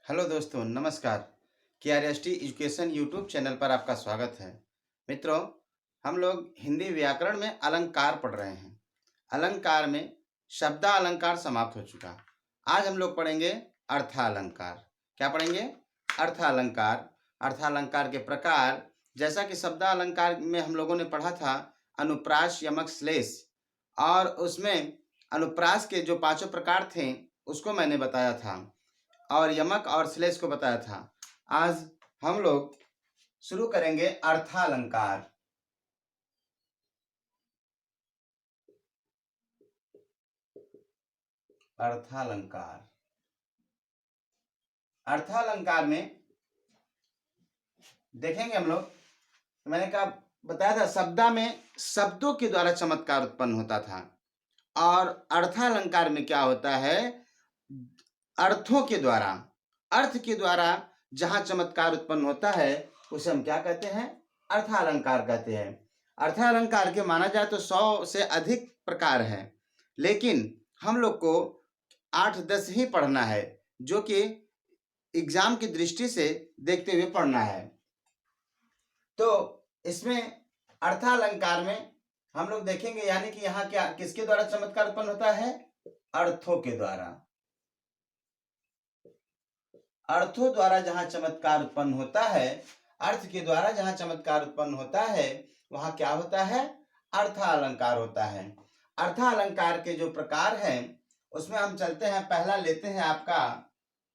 Hello दोस्तों, नमस्कार। KRST education YouTube channel पर आपका स्वागत है। मित्रों, हम लोग हिंदी व्याकरण में अलंकार पढ़ रहे हैं। अलंकार में शब्दालंकार समाप्त हो चुका। आज हम लोग पढ़ेंगे अर्थालंकार। क्या पढ़ेंगे? अर्थालंकार। अर्थालंकार के प्रकार, जैसा कि शब्दालंकार में हम लोगों ने पढ़ा था अनुप्रास, यमक, श्लेष, और उसमें अनुप्रास के जो पांचों प्रकार थे उसको मैंने बताया था और यमक और श्लेष को बताया था। आज हम लोग शुरू करेंगे अर्थालंकार। अर्थालंकार अर्थालंकार में देखेंगे हम लोग, मैंने कहा बताया था शब्दा में शब्दों के द्वारा चमत्कार उत्पन्न होता था, और अर्थालंकार में क्या होता है? अर्थों के द्वारा, अर्थ के द्वारा जहां चमत्कार उत्पन्न होता है उसे हम क्या कहते हैं? अर्थालंकार कहते हैं। अर्थालंकार के माना जाए तो 100 से अधिक प्रकार हैं, लेकिन हम लोग को 8-10 ही पढ़ना है, जो कि एग्जाम की दृष्टि से देखते हुए पढ़ना है। तो इसमें अर्थालंकार में हम लोग देखेंगे, यानी कि यहाँ क्या किसके द्वारा चमत्कार उत्पन्न होता है? अर्थों के द्वारा। अर्थों द्वारा जहां चमत्कार उत्पन्न होता है, अर्थ के द्वारा जहां चमत्कार उत्पन्न होता है, वहां क्या होता है? अर्थालंकार होता है। अर्थालंकार के जो प्रकार हैं उसमें हम चलते हैं, पहला लेते हैं आपका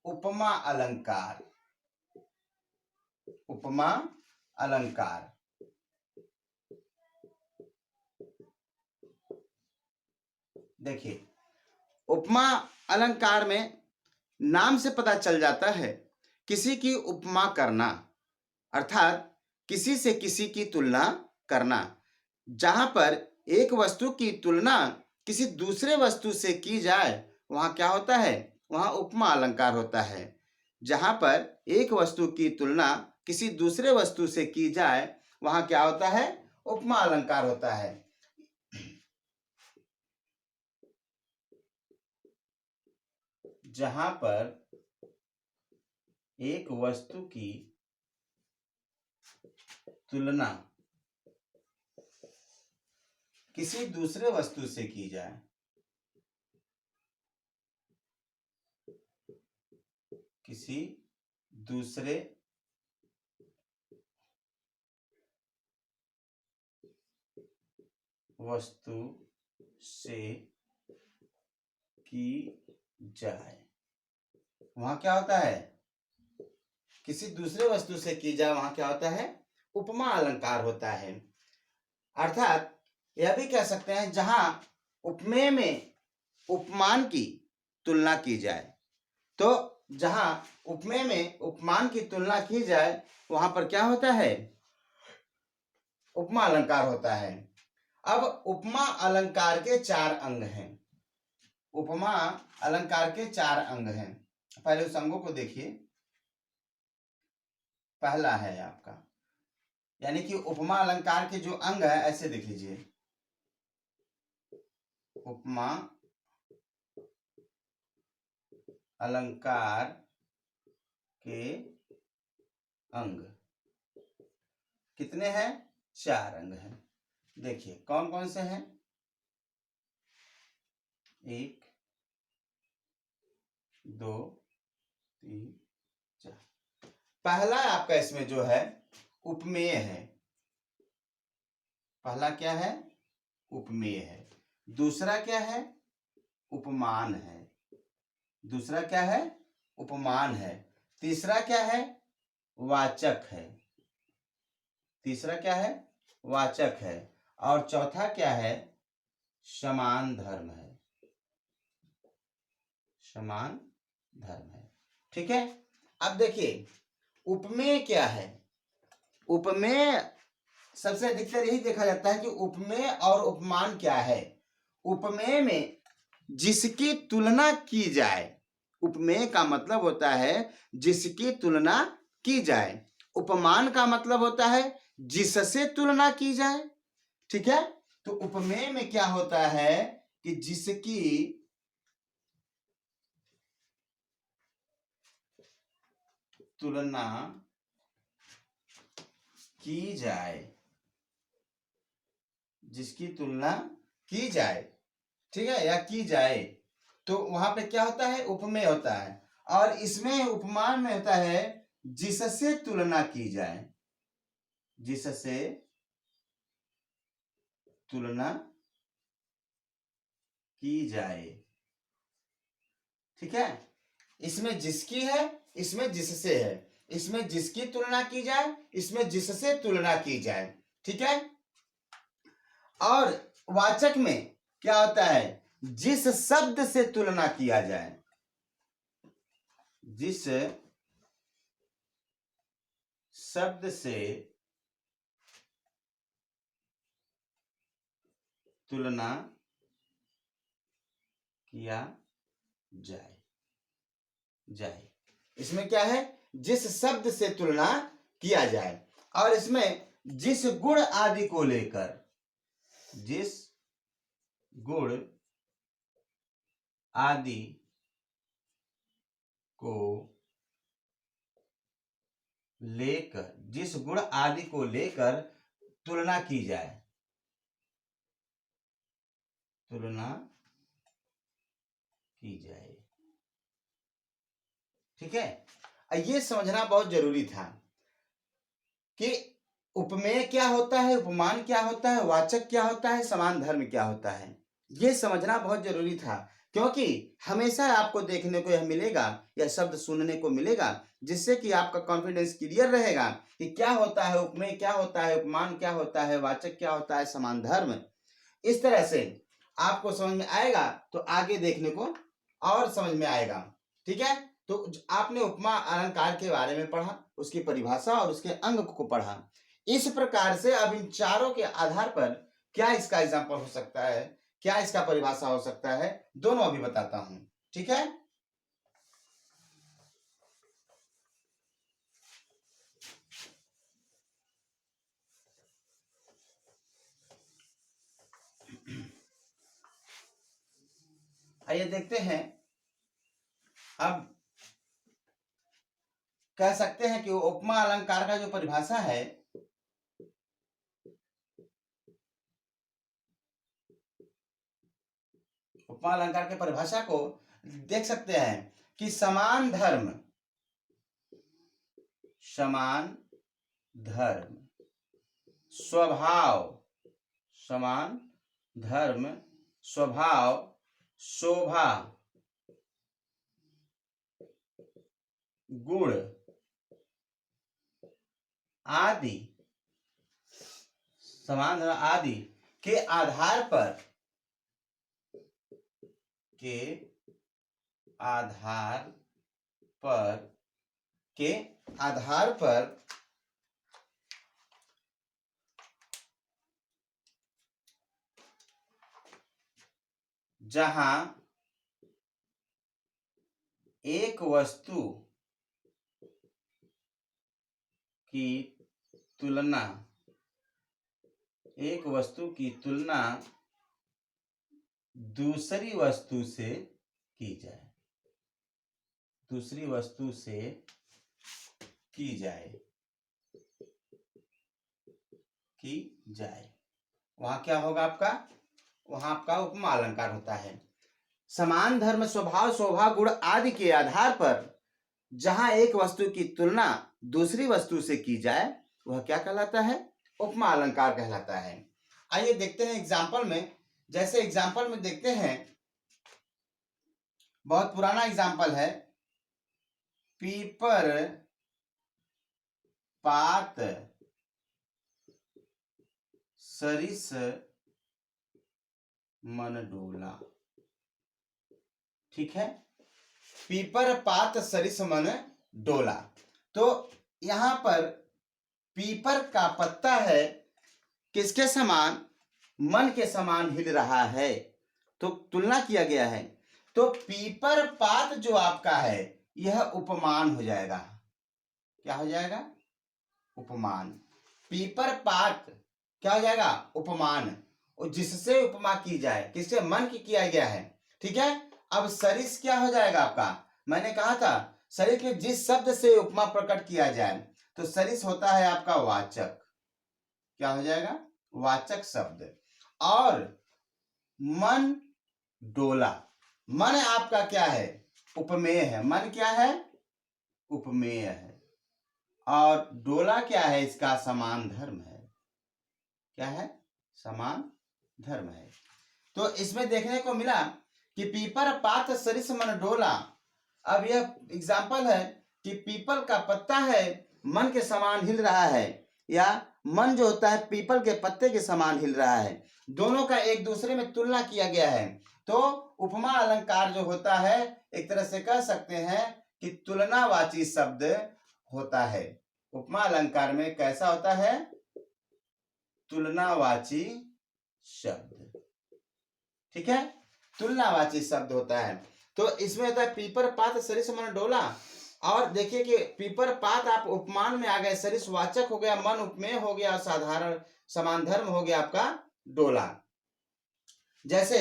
उपमा अलंकार। उपमा अलंकार देखिए, उपमा अलंकार में नाम से पता चल जाता है किसी की उपमा करना, अर्थात किसी से किसी की तुलना करना। जहां पर एक वस्तु की तुलना किसी दूसरे वस्तु से की जाए वहां क्या होता है? वहां उपमा अलंकार होता है। जहां पर एक वस्तु की तुलना किसी दूसरे वस्तु से की जाए वहां क्या होता है? उपमा अलंकार होता है। जहां पर एक वस्तु की तुलना किसी दूसरे वस्तु से की जाए, किसी दूसरे वस्तु से की जाए, वहां क्या होता है? किसी दूसरे वस्तु से की जाए वहां क्या होता है? उपमा अलंकार होता है। अर्थात यह भी कह सकते हैं जहां उपमेय में उपमान की तुलना की जाए, तो जहां उपमेय में उपमान की तुलना की जाए वहां पर क्या होता है? उपमा अलंकार होता है। अब उपमा अलंकार के 4 अंग हैं। उपमा अलंकार के 4 अंग हैं। पहले उस अंगों को देखिए। पहला है आपका, यानी कि उपमा अलंकार के जो अंग है ऐसे देख लीजिए। उपमा अलंकार के अंग कितने हैं? 4 अंग हैं। देखिए कौन कौन से हैं? 1 2 3 4। पहला आपका इसमें जो है उपमेय है। पहला क्या है? उपमेय है। दूसरा क्या है? उपमान है। दूसरा क्या है? उपमान है। तीसरा क्या है? वाचक है। तीसरा क्या है? वाचक है। और चौथा क्या है? समान धर्म है। समान धर्म है। ठीक है। अब देखिए उपमेय क्या है? उपमेय सबसे अधिकतर यही देखा जाता है कि उपमेय और उपमान क्या है। उपमेय में जिसकी तुलना की जाए, उपमेय का मतलब होता है जिसकी तुलना की जाए। उपमान का मतलब होता है जिससे तुलना की जाए। ठीक है। तो उपमेय में क्या होता है कि जिसकी तुलना की जाए, जिसकी तुलना की जाए, ठीक है, या की जाए, तो वहां पे क्या होता है, उपमेय होता है। और इसमें उपमान में होता है जिससे तुलना की जाए, जिससे तुलना की जाए, ठीक है। इसमें जिसकी है, इसमें जिससे है, इसमें जिसकी तुलना की जाए, इसमें जिससे तुलना की जाए, ठीक है। और वाचक में क्या होता है, जिस शब्द से तुलना किया जाए, जिस शब्द से तुलना किया जाए, जाए, इसमें क्या है, जिस शब्द से तुलना किया जाए। और इसमें जिस गुण आदि को लेकर, जिस गुण आदि को लेकर, जिस गुण आदि को लेकर तुलना की जाए, तुलना की जाए, ठीक है। ये समझना बहुत जरूरी था कि उपमेय क्या होता है, उपमान क्या होता है, वाचक क्या होता है, समान धर्म क्या होता है। ये समझना बहुत जरूरी था, क्योंकि हमेशा आपको देखने को यह मिलेगा, यह शब्द सुनने को मिलेगा, जिससे कि आपका कॉन्फिडेंस क्लियर रहेगा कि क्या होता है उपमेय, क्या होता है उपमान, क्या होता है वाचक, क्या होता है समान धर्म। इस तरह से आपको समझ में आएगा तो आगे देखने को और समझ में आएगा, ठीक है। तो आपने उपमा अलंकार के बारे में पढ़ा, उसकी परिभाषा और उसके अंग को पढ़ा। इस प्रकार से अब इन चारों के आधार पर क्या इसका एग्जाम्पल हो सकता है, क्या इसका परिभाषा हो सकता है, दोनों अभी बताता हूं, ठीक है। आइए देखते हैं। अब कह सकते हैं कि उपमा अलंकार का जो परिभाषा है, उपमा अलंकार के परिभाषा को देख सकते हैं कि समान धर्म, समान धर्म, स्वभाव, समान धर्म, स्वभाव, शोभा, गुण आदि, समान धर्म आदि के आधार पर, के आधार पर, के आधार पर जहां एक वस्तु की तुलना, एक वस्तु की तुलना दूसरी वस्तु से की जाए, दूसरी वस्तु से की जाए, की जाए, वहां क्या होगा आपका, वहां आपका उपमा अलंकार होता है। समान धर्म, स्वभाव, शोभा, गुण आदि के आधार पर जहां एक वस्तु की तुलना दूसरी वस्तु से की जाए, वह क्या कहलाता है, उपमा अलंकार कहलाता है। आइए देखते हैं एग्जाम्पल में। जैसे एग्जाम्पल में देखते हैं, बहुत पुराना एग्जाम्पल है, पीपर पात सरिस मन डोला, ठीक है। पीपर पात सरिस मन डोला, तो यहां पर पीपर का पत्ता है, किसके समान, मन के समान हिल रहा है, तो तुलना किया गया है। तो पीपर पात जो आपका है, यह उपमान हो जाएगा। क्या हो जाएगा, उपमान। पीपर पात क्या हो जाएगा, उपमान, और जिससे उपमा की जाए, किससे, मन की किया गया है, ठीक है। अब सरिस क्या हो जाएगा आपका, मैंने कहा था सरिस में जिस शब्द से उपमा प्रकट किया जाए, तो सरिस होता है आपका वाचक। क्या हो जाएगा? वाचक शब्द। और मन डोला, मन आपका क्या है? उपमेय है। मन क्या है? उपमेय है। और डोला क्या है? इसका समान धर्म है। क्या है? समान धर्म है। तो इसमें देखने को मिला कि पीपर पात सरिस मन डोला। अब यह एग्जाम्पल है कि पीपल का पत्ता है, मन के समान हिल रहा है, या मन जो होता है पीपल के पत्ते के समान हिल रहा है। दोनों का एक दूसरे में तुलना किया गया है। तो उपमा अलंकार जो होता है, एक तरह से कह सकते हैं कि तुलनावाची शब्द होता है। उपमा अलंकार में कैसा होता है? तुलनावाची शब्द। ठीक है, तुलनावाची शब्द होता है। तो इसमें होता है पीपर पात सरिस मन डोला। और देखिए कि पीपर पात आप उपमान में आ गए, सरिस वाचक हो गया, मन उपमेय हो गया, साधारण समान धर्म हो गया आपका डोला। जैसे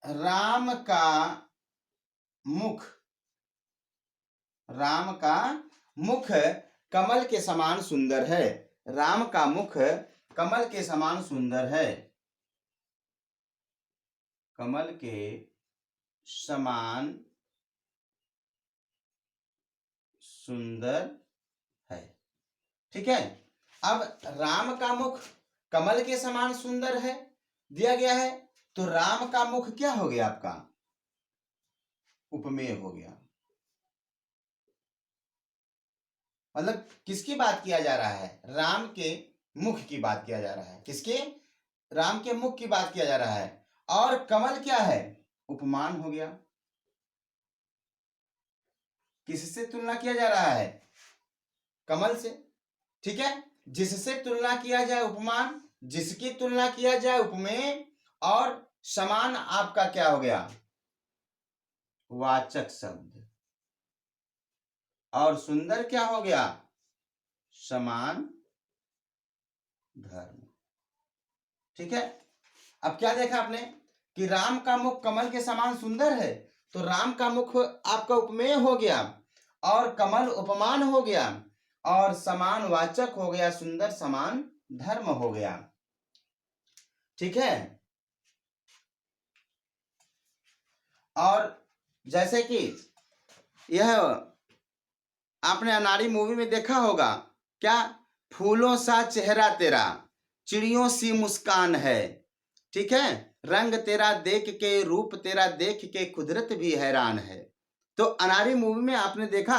राम का मुख, राम का मुख कमल के समान सुंदर है। राम का मुख कमल के समान सुंदर है। कमल के समान सुंदर है। ठीक है, अब राम का मुख कमल के समान सुंदर है दिया गया है, तो राम का मुख क्या हो गया आपका? उपमेय हो गया। मतलब किसकी बात किया जा रहा है? राम के मुख की बात किया जा रहा है। किसके? राम के मुख की बात किया जा रहा है। और कमल क्या है? उपमान हो गया। किससे तुलना किया जा रहा है? कमल से। ठीक है, जिससे तुलना किया जाए उपमान, जिसकी तुलना किया जाए उपमेय, और समान आपका क्या हो गया? वाचक शब्द। और सुंदर क्या हो गया? समान धर्म। ठीक है, अब क्या देखा आपने कि राम का मुख कमल के समान सुंदर है, तो राम का मुख आपका उपमेय हो गया, और कमल उपमान हो गया, और समान वाचक हो गया, सुंदर समान धर्म हो गया। ठीक है, और जैसे कि यह आपने अनारी मूवी में देखा होगा, क्या? फूलों सा चेहरा तेरा, चिड़ियों सी मुस्कान है। ठीक है, रंग तेरा देख के, रूप तेरा देख के कुदरत भी हैरान है। तो अनारी मूवी में आपने देखा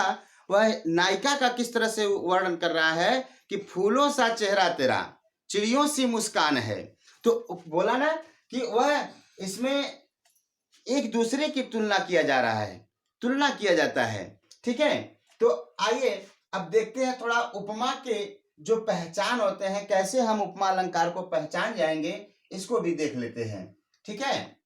वह नायिका का किस तरह से वर्णन कर रहा है कि फूलों सा चेहरा तेरा, चिड़ियों सी मुस्कान है। तो बोला ना कि वह इसमें एक दूसरे की तुलना किया जा रहा है, तुलना किया जाता है। ठीक है, तो आइए अब देखते हैं थोड़ा उपमा के जो पहचान होते हैं, कैसे हम उपमा अलंकार को पहचान जाएंगे, इसको भी देख लेते हैं। ठीक है,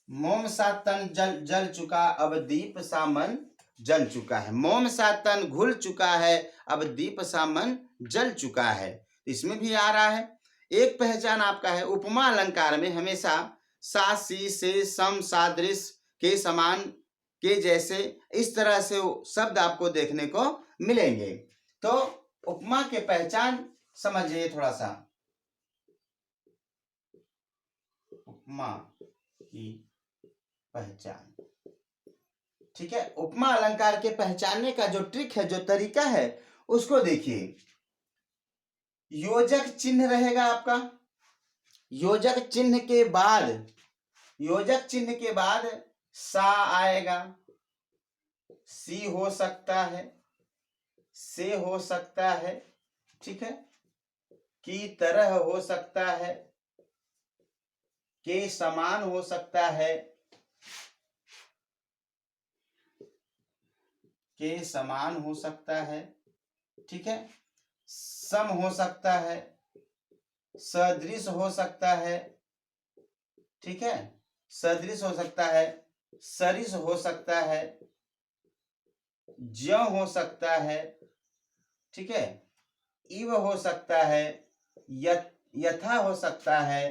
मोम सा तन जल जल चुका, अब दीप सा मन जल चुका है। मोम सा तन घुल चुका है, अब दीप सा मन जल चुका है। इसमें भी आ रहा है। एक पहचान आपका है, उपमा अलंकार में हमेशा सा सी से सम सादृश के समान के जैसे इस तरह से शब्द आपको देखने को मिलेंगे। तो उपमा के पहचान समझिए थोड़ा सा। उपमा की पहचान। ठीक है, उपमा अलंकार के पहचानने का जो ट्रिक है, जो तरीका है, उसको देखिए। योजक चिन्ह रहेगा आपका। योजक चिन्ह के बाद, योजक चिन्ह के बाद सा आएगा। सी हो सकता है, से हो सकता है। ठीक है, की तरह हो सकता है, के समान हो सकता है, के समान हो सकता है। ठीक है, सम हो सकता है, सदृश हो सकता है। ठीक है, सदृश हो सकता है, सरिस हो सकता है, ज्यों हो सकता है, ठीक है, इव हो सकता है, यथा हो सकता है,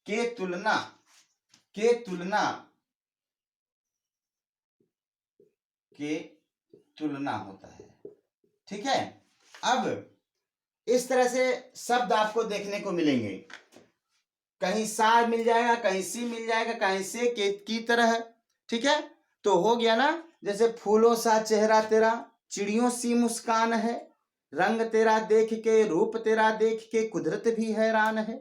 के तुलना, के तुलना, के तुलना होता है। ठीक है, अब इस तरह से शब्द आपको देखने को मिलेंगे, कहीं सा मिल जाएगा, कहीं सी मिल जाएगा, कहीं से के की तरह। ठीक है, तो हो गया ना, जैसे फूलों सा चेहरा तेरा, चिड़ियों सी मुस्कान है, रंग तेरा देख के, रूप तेरा देख के, कुदरत भी हैरान है।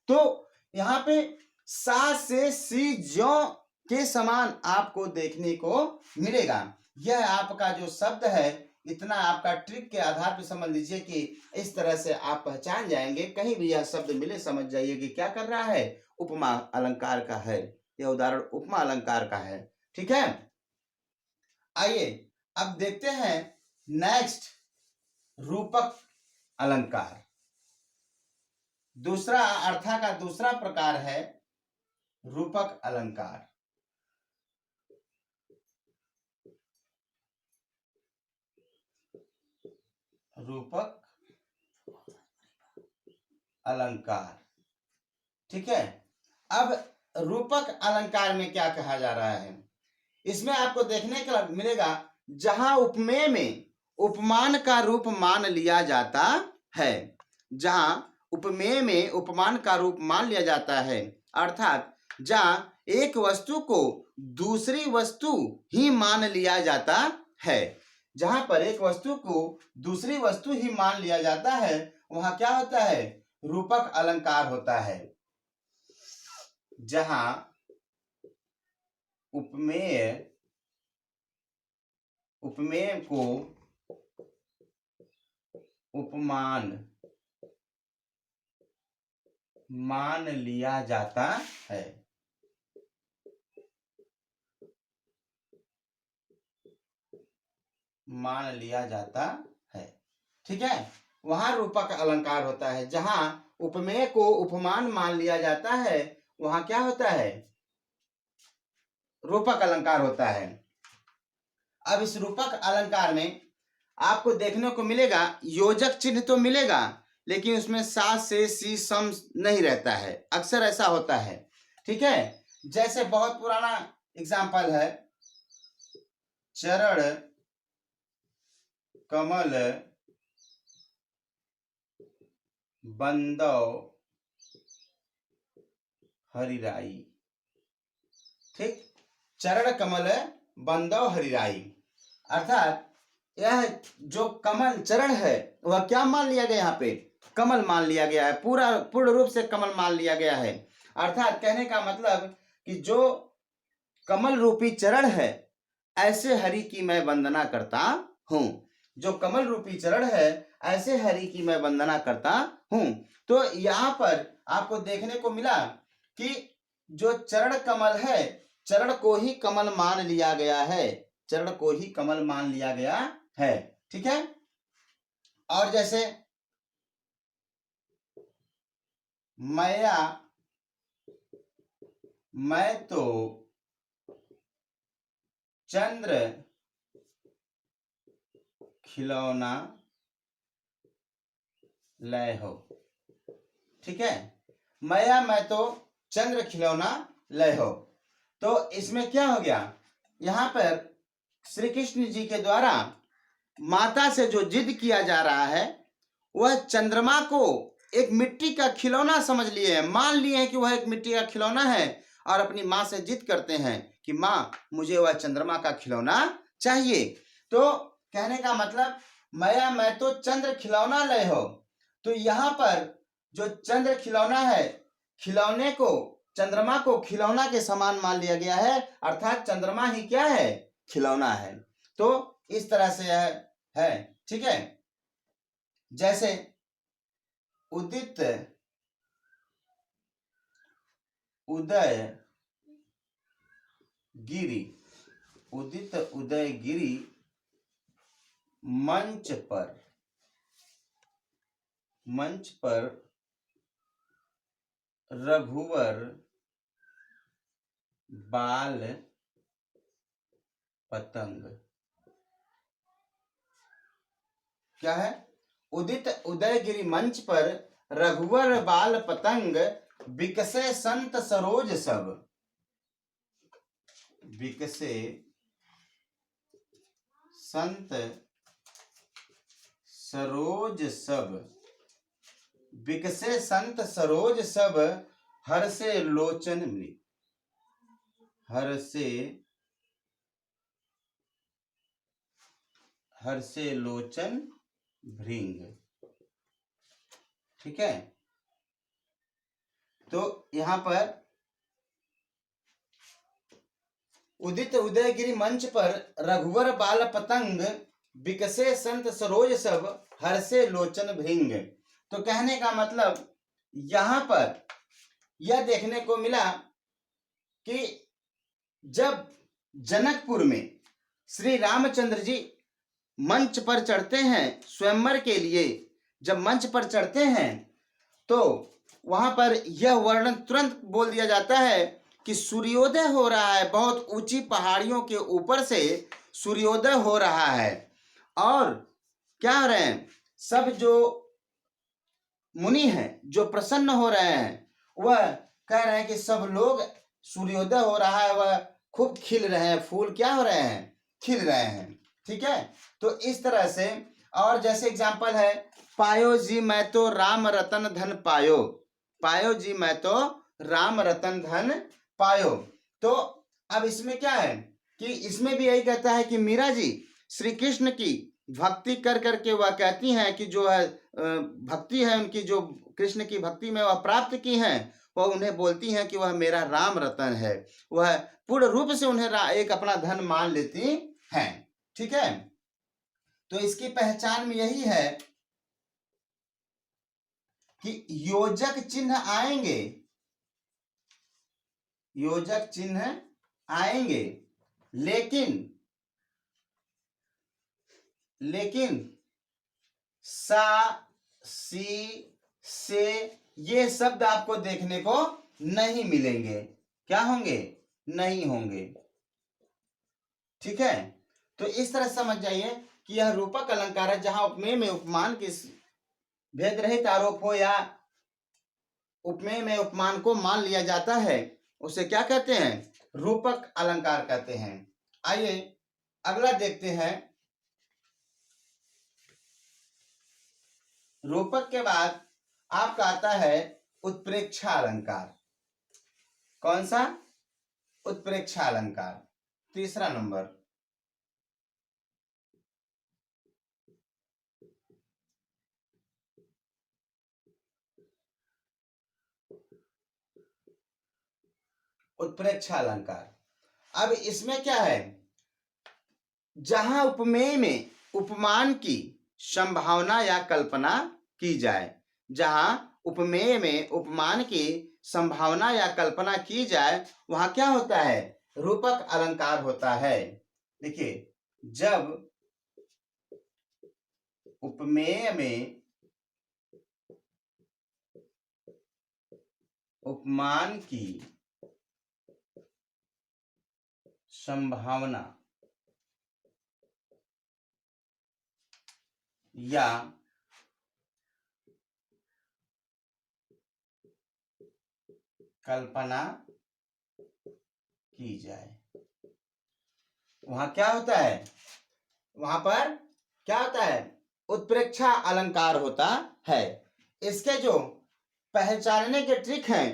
तो यहाँ पे सा से सी ज्यों के समान आपको देखने को मिलेगा। यह आपका जो शब्द है, इतना आपका ट्रिक के आधार पर समझ लीजिए कि इस तरह से आप पहचान जाएंगे। कहीं भी यह शब्द मिले समझ जाइए कि क्या कर रहा है, उपमा अलंकार का है, यह उदाहरण उपमा अलंकार का है। ठीक है, आइए अब देखते हैं नेक्स्ट, रूपक अलंकार। दूसरा अर्था का दूसरा प्रकार है रूपक अलंकार। रूपक अलंकार। ठीक है, अब रूपक अलंकार में क्या कहा जा रहा है, इसमें आपको देखने को मिलेगा जहां उपमेय में उपमान का रूप मान लिया जाता है, जहां उपमेय में उपमान का रूप मान लिया जाता है, अर्थात जहां एक वस्तु को दूसरी वस्तु ही मान लिया जाता है, जहां पर एक वस्तु को दूसरी वस्तु ही मान लिया जाता है, वहां क्या होता है, रूपक अलंकार होता है। जहां उपमेय को उपमान मान लिया जाता है, मान लिया जाता है। ठीक है, वहां रूपक अलंकार होता है। जहां उपमेय को उपमान मान लिया जाता है, वहां क्या होता है, रूपक अलंकार होता है। अब इस रूपक अलंकार में आपको देखने को मिलेगा योजक चिन्ह तो मिलेगा, लेकिन उसमें सा से सी सम नहीं रहता है, अक्सर ऐसा होता है। ठीक है, जैसे बहुत पुराना एग्जाम्पल है, चरण कमल बंदौ हरिराई। ठीक, चरण कमल बंदौ हरिराई, अर्थात यह जो कमल चरण है वह क्या मान लिया गया, यहाँ पे कमल मान लिया गया है, पूर्ण रूप से कमल मान लिया गया है। अर्थात कहने का मतलब कि जो कमल रूपी चरण है, ऐसे हरि की मैं वंदना करता हूं। जो कमल रूपी चरण है, ऐसे हरि की मैं वंदना करता हूं। तो यहाँ पर आपको देखने को मिला कि जो चरण कमल है, चरण को ही कमल मान लिया गया है, चरण को ही कमल मान लिया गया है। ठीक है, और जैसे मैं तो चंद्र खिलौना लय हो। ठीक है, मैं तो चंद्र खिलौना लय हो। तो इसमें क्या हो गया, यहाँ पर श्री कृष्ण जी के द्वारा माता से जो जिद किया जा रहा है, वह चंद्रमा को एक मिट्टी का खिलौना समझ लिए हैं, मान लिए हैं कि वह एक मिट्टी का खिलौना है, और अपनी माँ से जिद करते हैं कि माँ मुझे वह चंद्रमा का खिलौना चाहिए। तो कहने का मतलब मैं तो चंद्र खिलौना लय हो। तो यहाँ पर जो चंद्र खिलौना है, खिलौने को, चंद्रमा को खिलौना के समान मान लिया गया है, अर्थात चंद्रमा ही क्या है, खिलौना है। तो इस तरह से है। ठीक है, जैसे उदित उदय गिरी, उदित उदय गिरी मंच पर रघुवर बाल पतंग। क्या है? उदित उदयगिरि मंच पर रघुवर बाल पतंग, बिकसे संत सरोज सब। बिकसे संत सरोज सब, बिकसे संत सरोज सब, हर्षे लोचन मृग, हर्षे लोचन भृंग। ठीक है, तो यहां पर उदित उदयगिरि मंच पर रघुवर बाल पतंग, बिकसे संत सरोज सब, हर्षे लोचन भृंग। तो कहने का मतलब यहां पर यह देखने को मिला कि जब जनकपुर में श्री रामचंद्र जी मंच पर चढ़ते हैं स्वयंवर के लिए, जब मंच पर चढ़ते हैं तो वहां पर यह वर्णन तुरंत बोल दिया जाता है कि सूर्योदय हो रहा है, बहुत ऊंची पहाड़ियों के ऊपर से सूर्योदय हो रहा है। और क्या हो रहे हैं, सब जो मुनि हैं जो प्रसन्न हो रहे हैं, वह कह रहे हैं कि सब लोग सूर्योदय हो रहा है, वह खूब खिल रहे हैं, फूल क्या हो रहे हैं, खिल रहे हैं। ठीक है, तो इस तरह से। और जैसे एग्जाम्पल है, पायो जी मैं तो राम रतन धन पायो, पायो जी मैं तो राम रतन धन पायो। तो अब इसमें क्या है कि इसमें भी यही कहता है कि मीरा जी श्री कृष्ण की भक्ति कर करके वह कहती हैं कि जो है भक्ति है उनकी, जो कृष्ण की भक्ति में वह प्राप्त की हैं, वह उन्हें बोलती हैं कि वह मेरा राम रतन है, वह पूर्ण रूप से उन्हें एक अपना धन मान लेती हैं। ठीक है, तो इसकी पहचान में यही है कि योजक चिन्ह आएंगे, योजक चिन्ह आएंगे, लेकिन सा, सी, से ये शब्द आपको देखने को नहीं मिलेंगे। क्या होंगे? नहीं होंगे। ठीक है, तो इस तरह समझ जाइए कि यह रूपक अलंकार है, जहां उपमेय में उपमान की भेद रहित आरोप हो या उपमेय में उपमान को मान लिया जाता है, उसे क्या कहते हैं? रूपक अलंकार कहते हैं। आइए अगला देखते हैं। रूपक के बाद आपका आता है उत्प्रेक्षा अलंकार। कौन सा? उत्प्रेक्षा अलंकार, तीसरा नंबर। उत्प्रेक्षा अलंकार। अब इसमें क्या है, जहां उपमेय में उपमान की संभावना या कल्पना की जाए, जहां उपमेय में उपमान की संभावना या कल्पना की जाए, वहां क्या होता है? रूपक अलंकार होता है। देखिए, जब उपमेय में उपमान की संभावना या कल्पना की जाए, वहां क्या होता है? वहां पर क्या होता है? उत्प्रेक्षा अलंकार होता है। इसके जो पहचानने के ट्रिक हैं,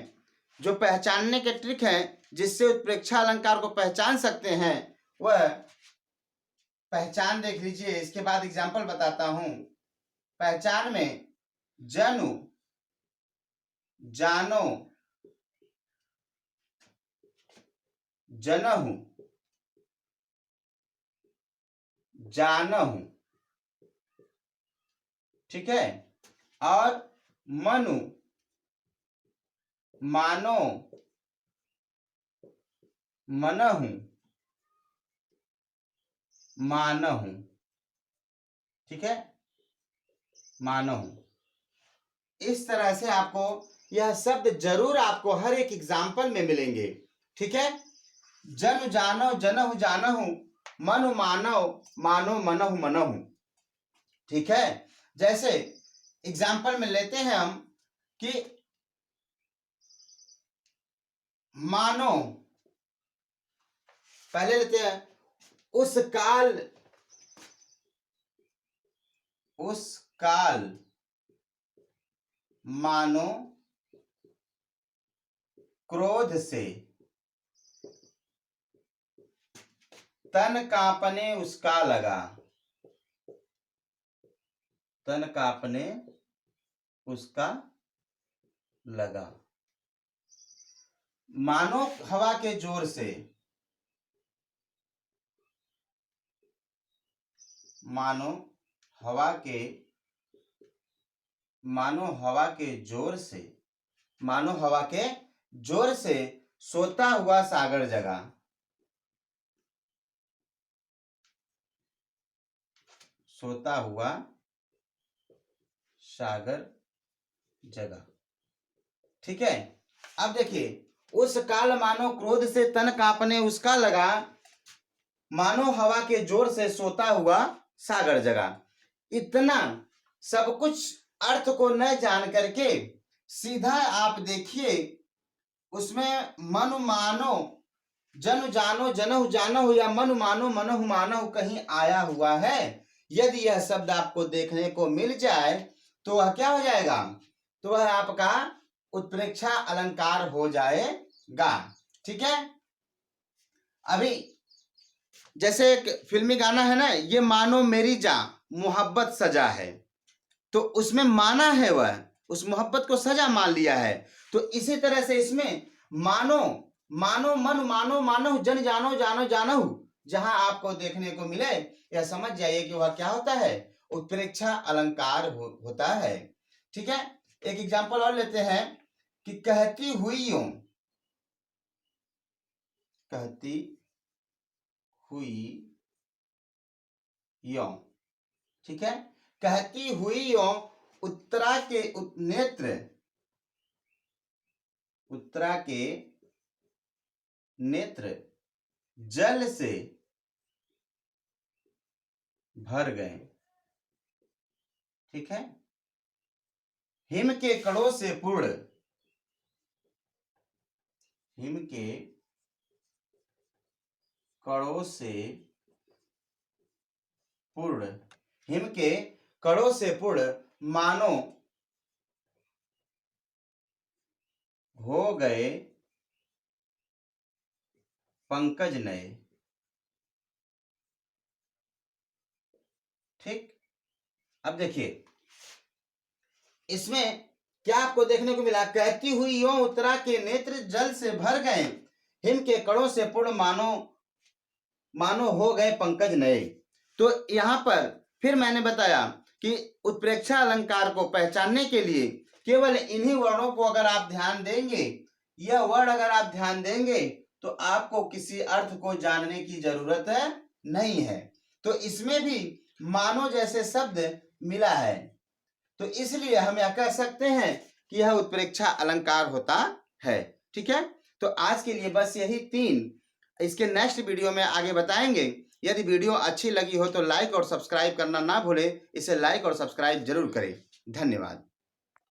जो पहचानने के ट्रिक हैं जिससे उत्प्रेक्षा अलंकार को पहचान सकते हैं, वह पहचान देख लीजिए। इसके बाद एग्जाम्पल बताता हूं। पहचान में जनु, जानो, जनहु, जानहु। ठीक है, और मनु, मानो, मनहु, मानहु। ठीक है, मानहु। इस तरह से आपको यह शब्द जरूर आपको हर एक एग्जाम्पल में मिलेंगे। ठीक है, जन जानो, जनहु जानहु, मनु मानव, मानो मनहु मनहु। ठीक है। जैसे एग्जाम्पल में लेते हैं हम कि मानो, पहले लेते हैं उस काल मानो क्रोध से तन कांपने उसका लगा, तन कांपने उसका लगा। मानो हवा के जोर से, मानो हवा के जोर से, मानो हवा के जोर से सोता हुआ सागर जगा, सोता हुआ सागर जगा। ठीक है। अब देखिए, उस काल मानो क्रोध से तन कांपने उसका लगा, मानो हवा के जोर से सोता हुआ सागर जगा। इतना सब कुछ अर्थ को न जान करके सीधा आप देखिए उसमें मन मानो, जन जानो जनहु जानहु या मन मानो मनहु मानहु कहीं आया हुआ है। यदि यह शब्द आपको देखने को मिल जाए तो वह क्या हो जाएगा, तो वह आपका उत्प्रेक्षा अलंकार हो जाएगा। ठीक है। अभी जैसे एक फिल्मी गाना है ना, ये मानो मेरी जान मोहब्बत सजा है, तो उसमें माना है वह, उस मोहब्बत को सजा मान लिया है। तो इसी तरह से इसमें मानो मानो मन मानो मानो जन जानो जानो जानो, जहां आपको देखने को मिले यह समझ जाइए कि वह क्या होता है, उत्प्रेक्षा अलंकार होता है। ठीक है। एक एग्जांपल और लेते हैं कि कहती हुई यूं, कहती हुई यूं। ठीक है। कहती हुई यूं उत्तरा के नेत्र, उत्तरा के नेत्र जल से भर गए। ठीक है। हिम के कणों से पूर्ण, हिम के कणों से पूर्ण, हिम के कणों से पूर्ण मानो हो गए पंकज नए। ठीक। अब देखिए इसमें क्या आपको देखने को मिला, कहती हुई यों उत्तरा के नेत्र जल से भर गए, हिम के कणों से पूर्ण मानो मानो हो गए पंकज नए। तो यहां पर फिर मैंने बताया कि उत्प्रेक्षा अलंकार को पहचानने के लिए केवल इन्हीं वर्णों को अगर आप ध्यान देंगे, यह वर्ण अगर आप ध्यान देंगे तो आपको किसी अर्थ को जानने की जरूरत नहीं है। तो इसमें भी मानो जैसे शब्द मिला है, तो इसलिए हम यह कह सकते हैं कि यह उत्प्रेक्षा अलंकार होता है। ठीक है। तो आज के लिए बस यही 3, इसके नेक्स्ट वीडियो में आगे बताएंगे। यदि वीडियो अच्छी लगी हो तो लाइक और सब्सक्राइब करना ना भूलें। इसे लाइक और सब्सक्राइब जरूर करें। धन्यवाद।